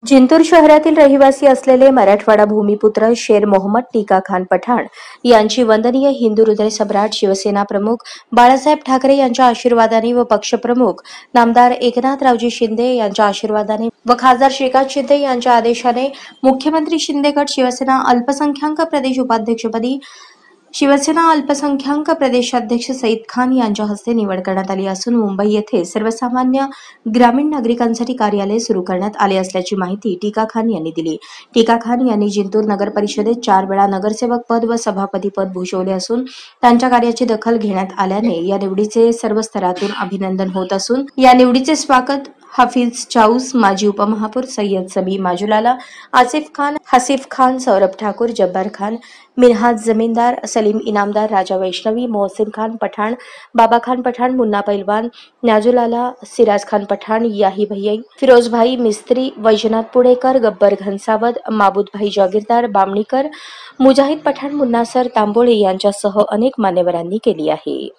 जिंतूर शहरातील रहिवासी असलेले मराठवाडा भूमिपुत्र शेर मोहम्मद टिका खान पठाण यांची वंदनीय हिंदू हृदय सम्राट शिवसेना प्रमुख बाळासाहेब ठाकरे यांच्या आशीर्वादाने व पक्षप्रमुख नामदार एकनाथरावजी शिंदे यांच्या आशीर्वादाने व खासदार श्रीकांत शिंदे यांच्या आदेशाने मुख्यमंत्री शिंदे गट शिवसेना अल्पसंख्याक प्रदेश उपाध्यक्षपदी शिवसेना अल्पसंख्याक प्रदेशाध्यक्ष सईद खान यांच्या हस्ते निवड करण्यात आली असून मुंबई येथे सर्वसामान्य ग्रामीण नागरिकांसाठी कार्यालय सुरू करण्यात आले असल्याची माहिती टिका खान यांनी दिली। टिका खान यांनी जिंतूर नगर परिषदेत 4 वेळा नगरसेवक पद व सभापती पद भूषवले असून त्यांच्या कार्याची दखल घेण्यात आल्याने या निवडीचे सर्व स्तरातून अभिनंदन होत असून या निवडीचे स्वागत हाफिज चाऊस, माजी उपमहापौर सय्यद समी माजुलाला, आसिफ खान, हसीफ खान, सौरभ ठाकुर, जब्बार खान, मिनहाज जमीनदार, सलीम इनामदार, राजा वैष्णवी, मोहसिन खान पठाण, बाबा खान पठाण, मुन्ना पैलवान, नाजुलाला, सिराज खान पठाण, याही भैया, फिरोज भाई मिस्त्री, वैजनाथ पुणेकर, गब्बर घनसावद, माबूद भाई जागीरदार, बामणीकर, मुजाहिद पठाण, मुन्नासर तांबोळे यांच्यासह अनेक मान्यवरांनी केली आहे।